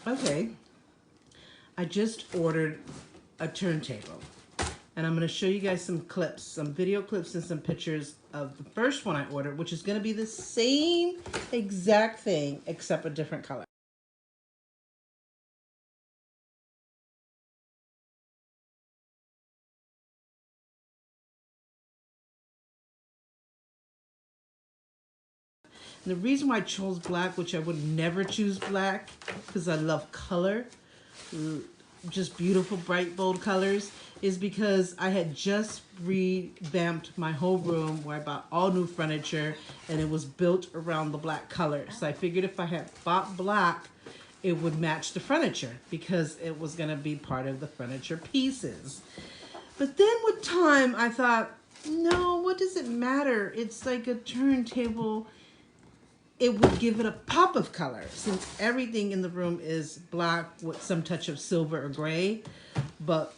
Okay, I just ordered a turntable. And I'm going to show you guys some clips, some video clips and some pictures of the first one I ordered, which is going to be the same exact thing except a different color. And the reason why I chose black, which I would never choose black, because I love color, just beautiful, bright, bold colors, is because I had just revamped my whole room where I bought all new furniture and it was built around the black color. So I figured if I had bought black, it would match the furniture because it was going to be part of the furniture pieces. But then with time, I thought, no, what does it matter? It's like a turntable. It would give it a pop of color since everything in the room is black with some touch of silver or gray, but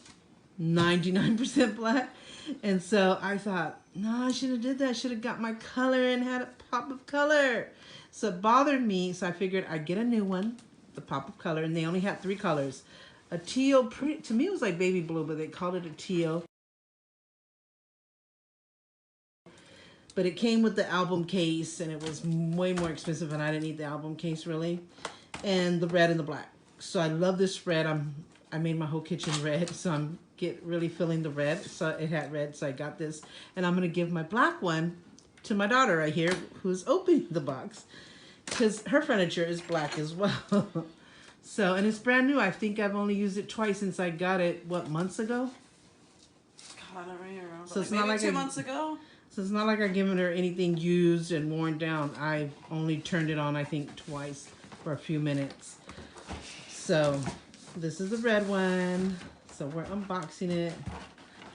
99% black. And so I thought, no, I should have did that. I should have got my color and had a pop of color. So it bothered me, so I figured I'd get a new one, the pop of color, and they only had 3 colors. A teal, to me it was like baby blue, but they called it a teal. But it came with the album case, and it was way more expensive, and I didn't need the album case really. And the red and the black. So I love this red. I made my whole kitchen red, so I'm really feeling the red. So it had red, so I got this, and I'm gonna give my black one to my daughter right here, who's opening the box, because her furniture is black as well. So, and it's brand new. I think I've only used it twice since I got it. What, months ago? God, I don't remember. So it's maybe not like 2 months ago. So it's not like I've given her anything used and worn down. I've only turned it on, I think, twice for a few minutes. So this is the red one. So we're unboxing it.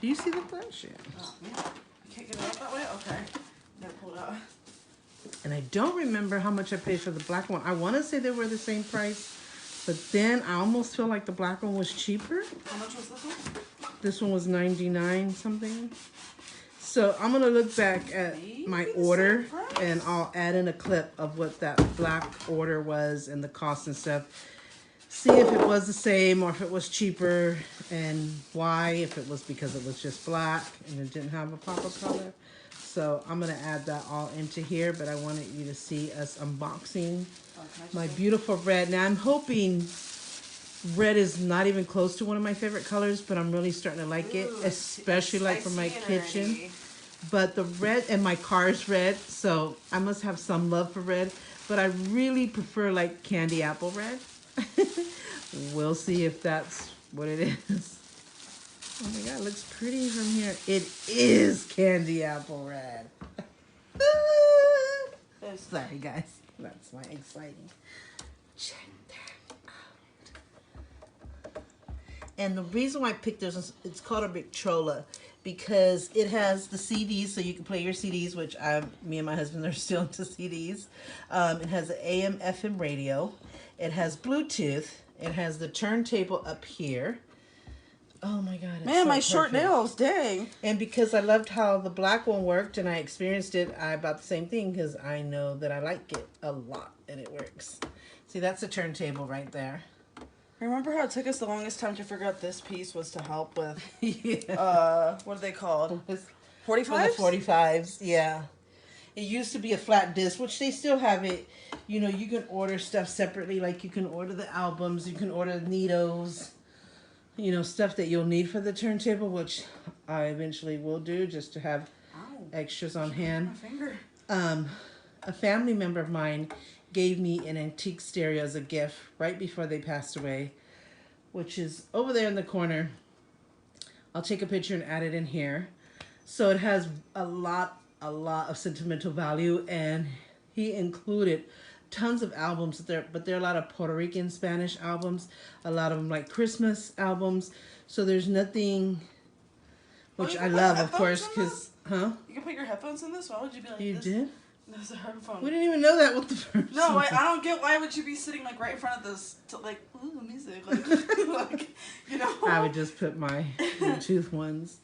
Do you see the flash yet? Oh, yeah. You can't get it out that way? Okay. Gotta pull it out. And I don't remember how much I paid for the black one. I want to say they were the same price, but then I almost feel like the black one was cheaper. How much was this one? This one was $99 something. So I'm going to look back at my order and I'll add in a clip of what that black order was and the cost and stuff. See if it was the same or if it was cheaper and why, if it was because it was just black and it didn't have a pop-up color. So I'm going to add that all into here, but I wanted you to see us unboxing my beautiful red. Now I'm hoping red is not even close to one of my favorite colors, but I'm really starting to like it, especially like for my kitchen. But the red, and my car is red, so I must have some love for red, but I really prefer like candy apple red. We'll see if that's what it is. Oh my God, it looks pretty from here. It is candy apple red. Sorry guys, that's my exciting. Check that out. And the reason why I picked this is it's called a Victrola because it has the CDs, so you can play your CDs, which me and my husband are still into CDs. It has an AM, FM radio. It has Bluetooth. It has the turntable up here. Oh my God. Man, so my short nails, dang. And because I loved how the black one worked and I experienced it, I bought the same thing because I know that I like it a lot and it works. See, that's a turntable right there. Remember how it took us the longest time to figure out this piece was to help with, yeah. What are they called? 45s? For the 45s, yeah. It used to be a flat disc, which they still have it. You know, you can order stuff separately, like you can order the albums, you can order the needles, you know, stuff that you'll need for the turntable, which I eventually will do just to have extras on hand. My finger. A family member of mine gave me an antique stereo as a gift right before they passed away, which is over there in the corner. I'll take a picture and add it in here. So it has a lot of sentimental value, and he included tons of albums there, but there are a lot of Puerto Rican Spanish albums, a lot of them like Christmas albums. So there's nothing, which I love, of course, because, You can put your headphones in this? Why would you be like you this? You did? That's a headphone. We didn't even know that with the first No, one. I don't get why would you be sitting like right in front of this to like, ooh, music, like, like, you know. I would just put my Bluetooth ones.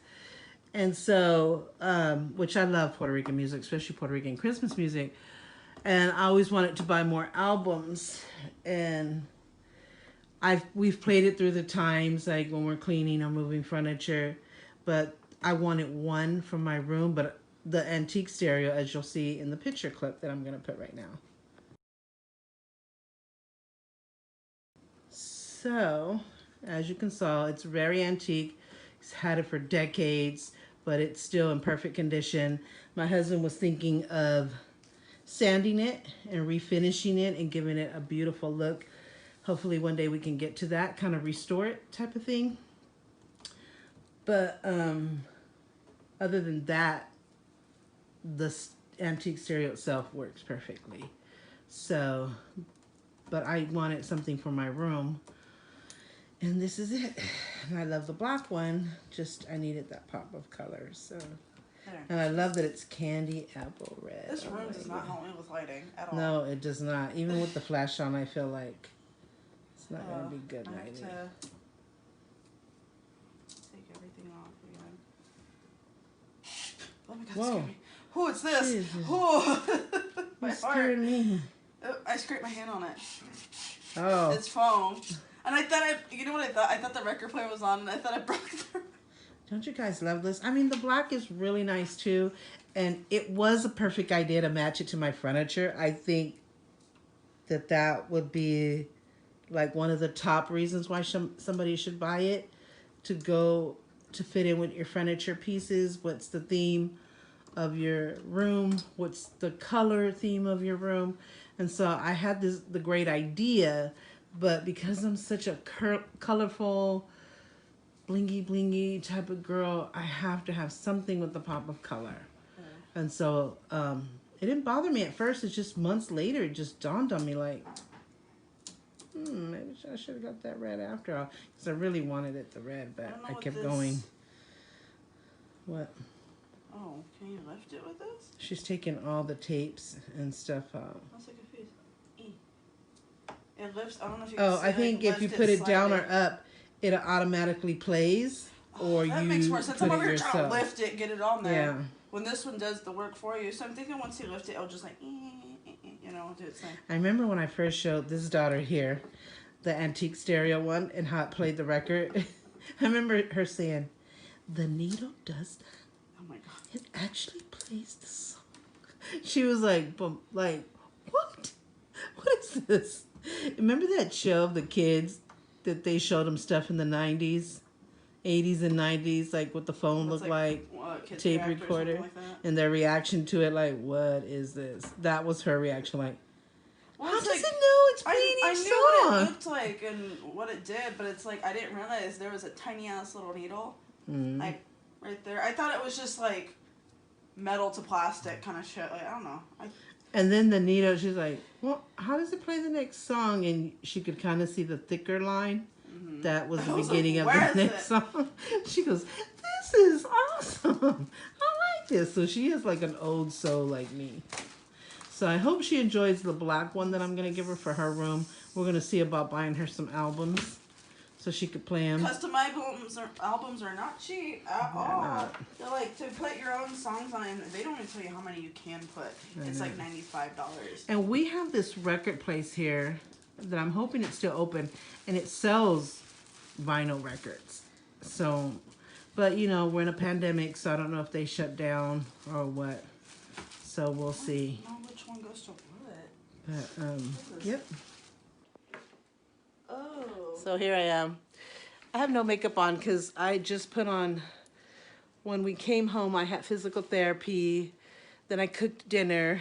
And so, which I love Puerto Rican music, especially Puerto Rican Christmas music. And I always wanted to buy more albums. And we've played it through the times, like when we're cleaning or moving furniture, but I wanted one for my room, but the antique stereo, as you'll see in the picture clip that I'm gonna put right now. So, as you can saw, it's very antique. He's had it for decades, but it's still in perfect condition. My husband was thinking of sanding it and refinishing it and giving it a beautiful look. Hopefully one day we can get to that, kind of restore it type of thing. But other than that, the antique stereo itself works perfectly. So, but I wanted something for my room. And this is it. And I love the black one. Just, I needed that pop of color. So, and I love that it's candy apple red. This room does not help me with lighting at all. No, it does not. Even with the flash on, I feel like it's not going to be good I lighting. have to take everything off again. Oh my god, Whoa. scared me. Oh, it's this. Jesus. Oh, my You heart. scared me. Oh, I scraped my hand on it. Oh. It's foam. And I thought you know what I thought? I thought the record player was on and I thought I broke the... Don't you guys love this? I mean, the black is really nice too. And it was a perfect idea to match it to my furniture. I think that that would be like one of the top reasons why somebody should buy it, to go to fit in with your furniture pieces. What's the theme of your room? What's the color theme of your room? And so I had the great idea, but because I'm such a colorful, blingy blingy type of girl, I have to have something with the pop of color. And so it didn't bother me at first. It's just months later it just dawned on me like, maybe I should have got that red after all, because I really wanted it the red, but I kept going. What? Oh, can you lift it with this? She's taking all the tapes and stuff out. I'm so confused. It lifts. I don't know if you can Oh, see, I think if you put it down or up, it automatically plays, or that you makes more sense. put I'm it over here trying to yourself. lift it, get it on there. Yeah. When this one does the work for you, so I'm thinking once you lift it, it'll just like, you know, do its thing. I remember when I first showed this daughter here the antique stereo one and how it played the record. I remember her saying, "The needle does that. Oh my god! It actually plays the song." She was like, what? What is this? Remember that show of the kids that they showed them stuff in the 90s, 80s and 90s, like what the phone looked like, tape recorder, like and their reaction to it, like, what is this? That was her reaction, like, well, how does it know it's playing I each knew song? what it looked like and what it did, but it's like I didn't realize there was a tiny ass little needle, like right there. I thought it was just like metal to plastic kind of shit. Like I don't know. And then the needle, she's like, well, how does it play the next song? And she could kind of see the thicker line. That was the beginning of the next song. She goes, this is awesome. I like this. So she is like an old soul like me. So I hope she enjoys the black one that I'm going to give her for her room. We're going to see about buying her some albums so she could play them. Custom albums are not cheap at all. They're like, to put your own songs on, and they don't even tell you how many you can put. It's like $95. And we have this record place here that I'm hoping it's still open, and it sells vinyl records. So, but you know, we're in a pandemic, so I don't know if they shut down or what. So we'll see. I don't know which one goes to what. But, yep. Oh. So here I am. I have no makeup on because I just put on, when we came home, I had physical therapy, then I cooked dinner,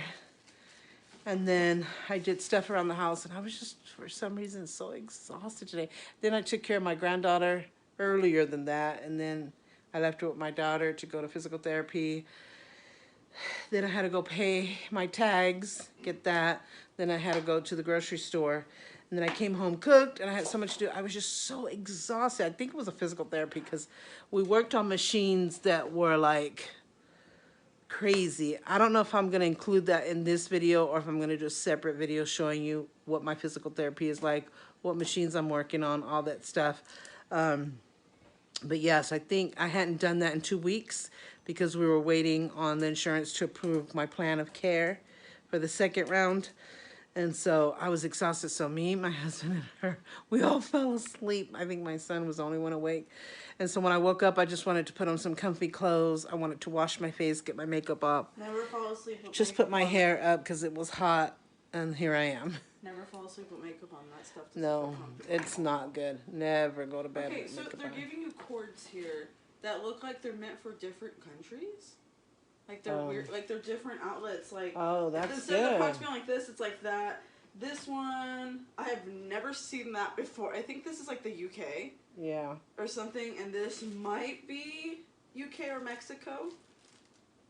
and then I did stuff around the house, and I was just, for some reason, so exhausted today. Then I took care of my granddaughter earlier than that, and then I left her with my daughter to go to physical therapy. Then I had to go pay my tags, get that. Then I had to go to the grocery store. And then I came home, cooked, and I had so much to do. I was just so exhausted. I think it was a physical therapy because we worked on machines that were like crazy. I don't know if I'm going to include that in this video or if I'm going to do a separate video showing you what my physical therapy is like, what machines I'm working on, all that stuff. But yes, I think I hadn't done that in 2 weeks because we were waiting on the insurance to approve my plan of care for the second round. And so I was exhausted. So me, my husband, and her, we all fell asleep. I think my son was the only one awake. And so when I woke up, I just wanted to put on some comfy clothes. I wanted to wash my face, get my makeup up, Never fall asleep with just makeup put my on. hair up because it was hot. And here I am. Never fall asleep with makeup on. That stuff doesn't No, feel comfortable. it's not good. Never go to bed Okay, with so makeup they're on. giving you cords here that look like they're meant for different countries. Like they're weird, like they're different outlets. Like Oh, that's instead of the good. pouch being like this, it's like that. This one, I have never seen that before. I think this is like the UK Yeah. or something, and this might be UK or Mexico.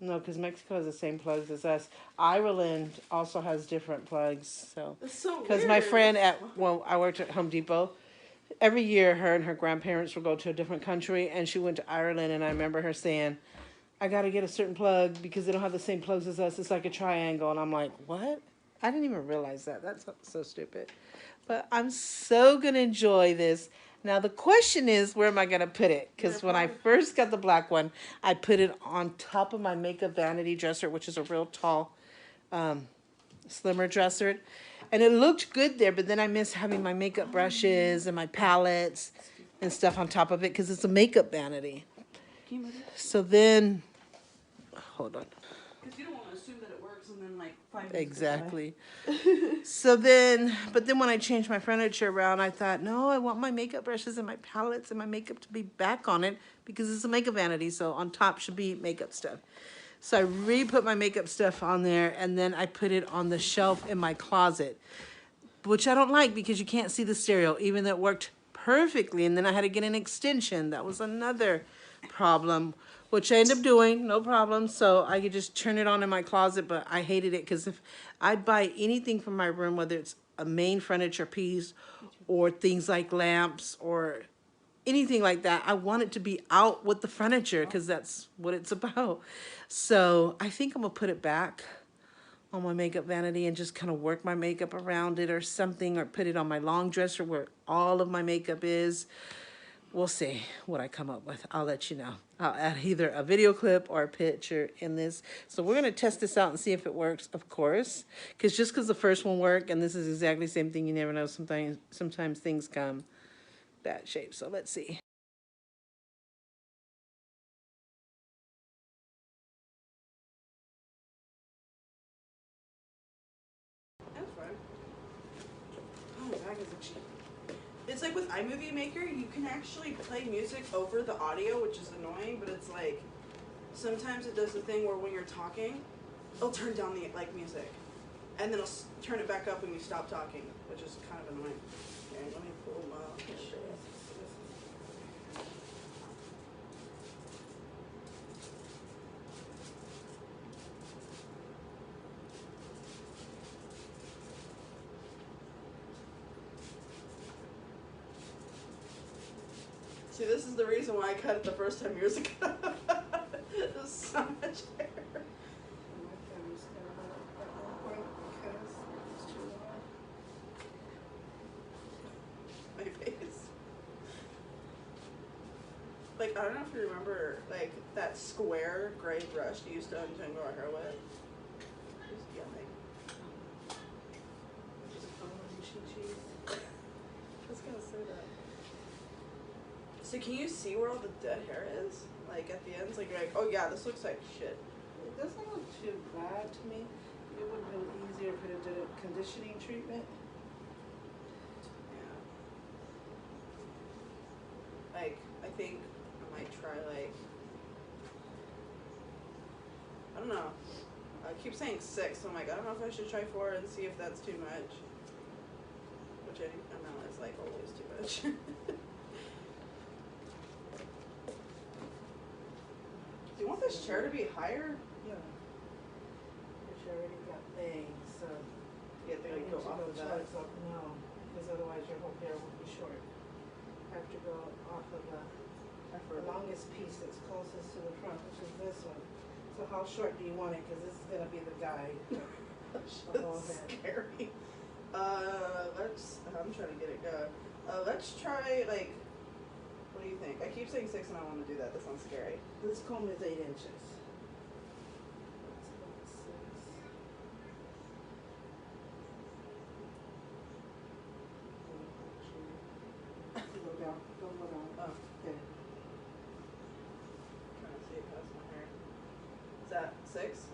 No, because Mexico has the same plugs as us. Ireland also has different plugs. So, It's so weird. because my friend I worked at Home Depot. Every year, her and her grandparents would go to a different country, and she went to Ireland. And I remember her saying, "I got to get a certain plug because they don't have the same plugs as us. It's like a triangle." And I'm like, "What?" I didn't even realize that. That's so stupid. But I'm so gonna enjoy this. Now the question is, where am I gonna put it? Because when I first got the black one, I put it on top of my makeup vanity dresser, which is a real tall, slimmer dresser, and it looked good there. But then I miss having my makeup brushes and my palettes and stuff on top of it because it's a makeup vanity. Can you move it? So then, hold on. Because you don't want to assume that it works and then like 5 minutes. Exactly. So then, but then when I changed my furniture around, I thought, no, I want my makeup brushes and my palettes and my makeup to be back on it because it's a makeup vanity. So on top should be makeup stuff. So I re-put my makeup stuff on there, and then I put it on the shelf in my closet, which I don't like because you can't see the stereo, even though it worked perfectly. And then I had to get an extension. That was another problem, which I ended up doing, no problem. So I could just turn it on in my closet, but I hated it because if I buy anything from my room, whether it's a main furniture piece or things like lamps or anything like that, I want it to be out with the furniture because that's what it's about. So I think I'm gonna put it back on my makeup vanity and just kind of work my makeup around it or something, or put it on my long dresser where all of my makeup is. We'll see what I come up with. I'll let you know. I'll add either a video clip or a picture in this. So we're going to test this out and see if it works, of course. Because just because the first one worked, and this is exactly the same thing, you never know. Sometimes things come bad shape. So let's see. That's fine. Oh, my bag is itchy. It's like with iMovie Maker, you can actually play music over the audio, which is annoying, but it's like sometimes it does the thing where when you're talking, it'll turn down the like music, and then it'll turn it back up when you stop talking, which is kind of annoying. Okay, let me pull my picture. See, this is the reason why I cut it the first time years ago. There's so much hair. My face. Like, I don't know if you remember, like, that square gray brush you used to untangle our hair with. It was yummy. I was gonna say that. So can you see where all the dead hair is? Like at the ends, like you're like, oh yeah, this looks like shit. It doesn't look too bad to me. It would have been easier if it had did a conditioning treatment. Yeah. Like, I think I might try like, I don't know. I keep saying 6, so I'm like, I don't know if I should try 4 and see if that's too much. Which I know is like always too much. Do you want this chair to be higher? Yeah. But you already got things, so Yeah, they like go off of that. No, because otherwise your whole hair will be short. Have to go off of the longest piece that's closest to the front, which is this one. So how short do you want it? Because this is going to be the guide. That's scary. I'm trying to get it going. Let's try, like, what do you think? I keep saying 6 and I want to do that. That sounds scary. This comb is 8 inches. down. Don't go down. Oh. There. Trying to see it past my hair. Is that 6?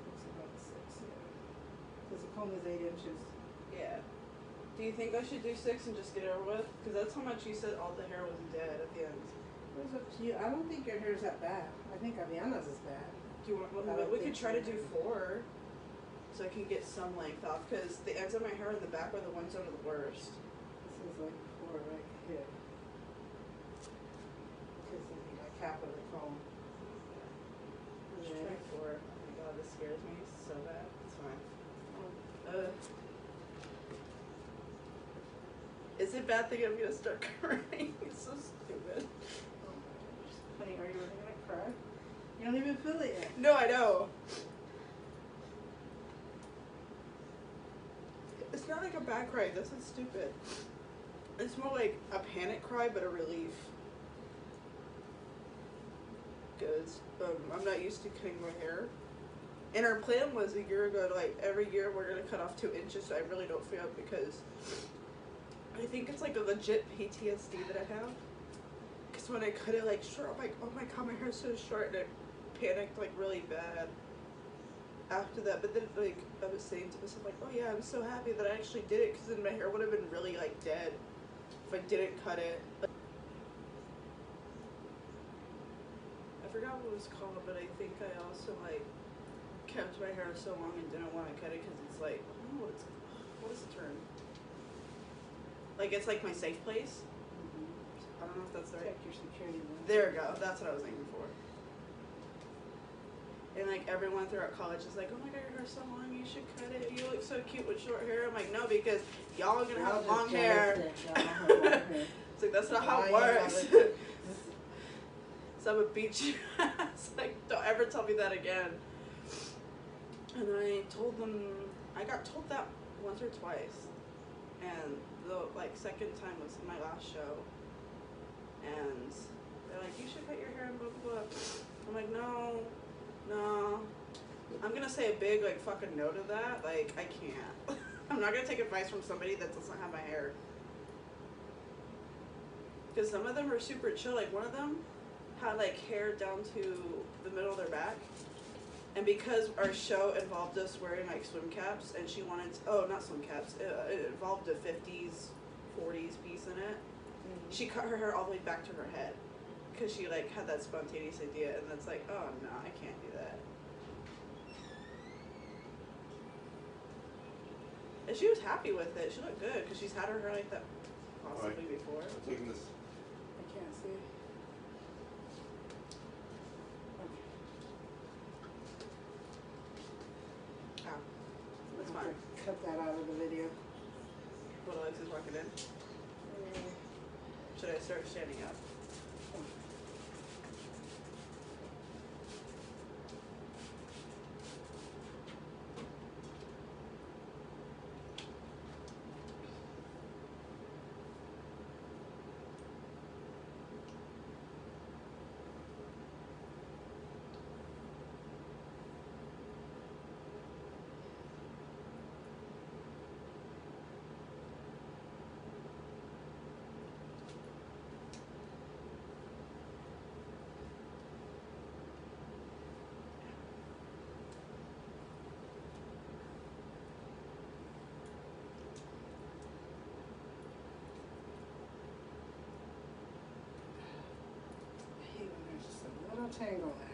Looks about 6, yeah. Because the comb is 8 inches. Yeah. Do you think I should do 6 and just get it over with? Because that's how much you said all the hair was dead at the end. It was up to you. I don't think your hair's that bad. I think Aviana's is bad. Do you want? I don't We could think try to so. do 4, so I can get some length off. Because the ends of my hair in the back are the ones that are the worst. This is like 4 right here. Because of the capital comb. Let's Yeah. try 4. Oh my god, this scares me so bad. It's fine. Is it bad thing I'm gonna start crying? It's so stupid. Oh my gosh. Honey, are you really gonna cry? You don't even feel it yet. No, I know. It's not like a bad cry. This is stupid. It's more like a panic cry, but a relief. Because I'm not used to cutting my hair. And our plan was a year ago to, like, every year we're going to cut off 2 inches, so I really don't feel it because I think it's like a legit PTSD that I have. Because when I cut it, like, short, I'm like, oh my god, my hair's so short, and I panicked, like, really bad after that. But then, like, I was saying to myself, like, oh yeah, I'm so happy that I actually did it, because then my hair would have been really, like, dead if I didn't cut it. I forgot what it was called, but I think I also, like, kept my hair so long and didn't want to cut it because it's like, I don't know what is the term? Like, it's like my safe place. I don't know if that's the right. Check your security. There we go. That's what I was aiming for. And like everyone throughout college is like, oh my god, your hair's so long, you should cut it. You look so cute with short hair. I'm like, no, because y'all are gonna have long hair. It's like, that's not how it works. So I'm gonna beat you ass. Like, don't ever tell me that again. And I told them, I got told that once or twice. And the, like, second time was my last show. And they're like, you should cut your hair and blah, blah, blah. I'm like, no. I'm gonna say a big, like, fucking no to that. Like, I can't. I'm not gonna take advice from somebody that doesn't have my hair. Because some of them are super chill. Like, one of them had, like, hair down to the middle of their back. And because our show involved us wearing, like, swim caps, and she wanted to, oh, not swim caps, it involved a 50s, 40s piece in it. She cut her hair all the way back to her head. Because she, like, had that spontaneous idea, and that's like, oh, no, I can't do that. And she was happy with it. She looked good, because she's had her hair like that possibly before. I'm taking this. I can't see. Oh, that's fine. Okay, cut that out of the video. What, Alexa's walking in? Should I start standing up? I hate when there's just a little tangle there.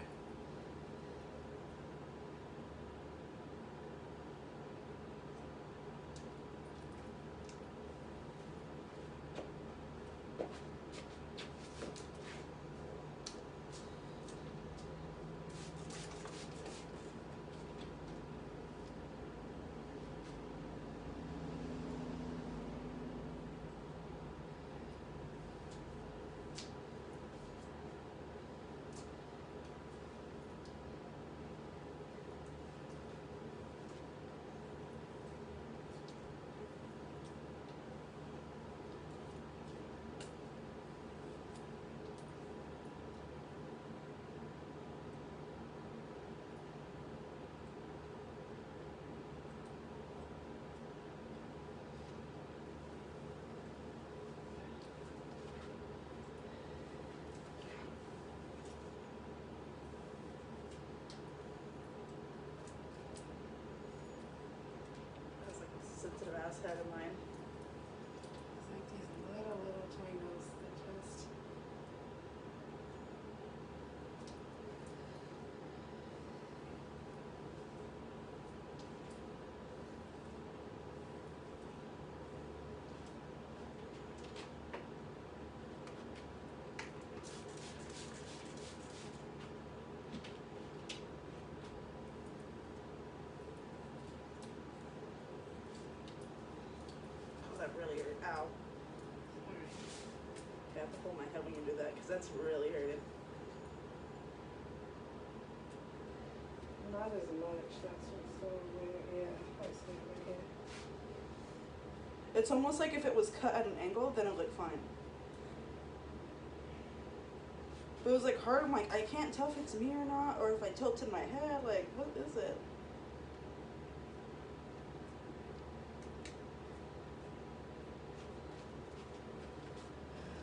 that really hurt. Ow. I have to hold my head when you do that because that's really hurting. Not as much. That's what's so weird. Yeah, I see it right here. It's almost like if it was cut at an angle, then it would look fine. But it was like hard. I'm like, I can't tell if it's me or not, or if I tilted my head. Like, what is it?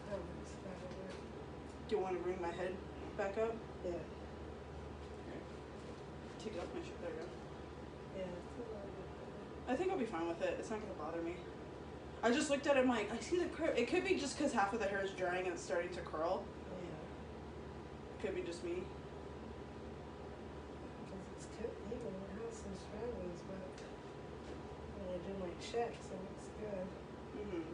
That looks better. Do you want to bring my head back up? Yeah. Take it off my shirt. There we go. Yeah, it's a little bit better. I think I'll be fine with it. It's not gonna bother me. I just looked at it. I'm like, I see the curl. It could be just because half of the hair is drying and it's starting to curl. Yeah. Could be just me. Because it's good. Even it has some strands, but when I do my checks, it looks good. Mm-hmm.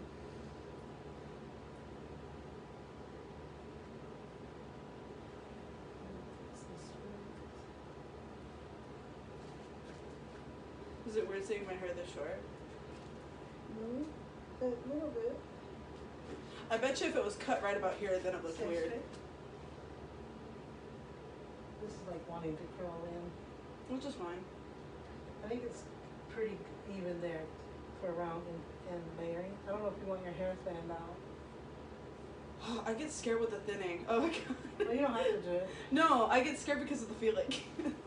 Some strands. Is it weird seeing my hair this short? No, a little bit. I bet you if it was cut right about here, then it looked Same weird. shape. This is like wanting to curl in. Which is fine. I think it's pretty even there for around and layering. I don't know if you want your hair fanned out. I get scared with the thinning. Oh my god. Well, you don't have to do it. No, I get scared because of the feeling.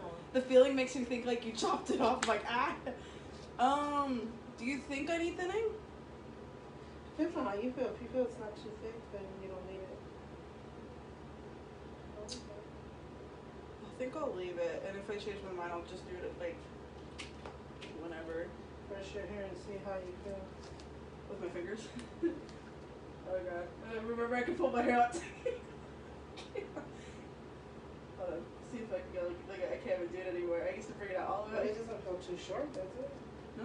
Oh. The feeling makes me think like you chopped it off. I'm like, ah. Do you think I need thinning? Depends on how you feel. If you feel it's not too thick, then you don't need it. Okay. I think I'll leave it, and if I change my mind, I'll just do it like whenever Brush your hair and see how you feel. with my fingers. Oh god. Remember, I can pull my hair out. Hold on. See if I can go. Like I can't even do it anymore. I used to bring it out all the But way. it doesn't feel too short, does it? No.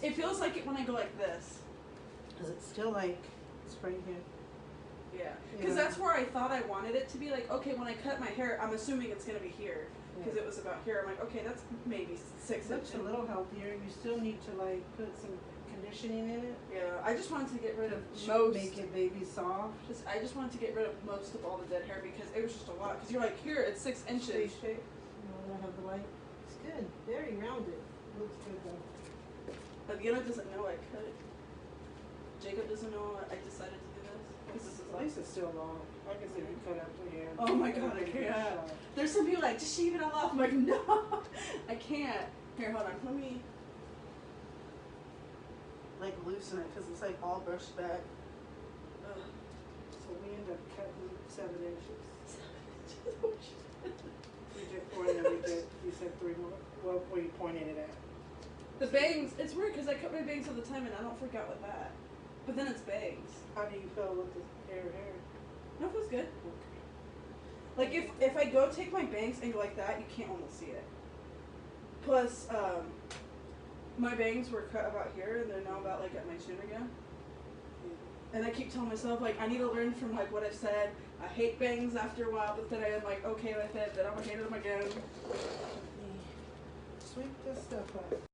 It feels like it when I go like this. Is it still like it's right here? Yeah. Because Yeah. that's where I thought I wanted it to be. Like, okay, when I cut my hair, I'm assuming it's gonna be here. Because Yeah. it was about here. I'm like, okay, that's maybe 6 It looks inches. a little healthier. You still need to like put some conditioning in it. Yeah. I just wanted to get rid of Should most. make it baby soft. I just wanted to get rid of most of all the dead hair because it was just a lot. Because you're like, here, it's 6 inches. Stay straight. No, I don't have the light. It's good. Very rounded. Looks good though. Aviana doesn't know I cut it. Jacob doesn't know I decided to do this. Because this is At like, least it's still long. Like I said, you cut up to here. oh my god, I can't. There's some people like, just shave it all off. I'm like, no, I can't. Here, hold on. Let me like loosen it because it's like all brushed back. Ugh. So we end up cutting 7 inches. 7 We did 4 and then we did, you said 3 more. Well, where you pointed it at. The bangs, it's weird because I cut my bangs all the time and I don't freak out with that. But then it's bangs. How do you feel with the hair? No, it feels good. Like if I go take my bangs and go like that, you can't almost see it. Plus, my bangs were cut about here and they're now about like at my chin again. And I keep telling myself like I need to learn from like what I've said. I hate bangs after a while, but then I am like okay with it. Then I'm gonna hate them again. Sweep this stuff up.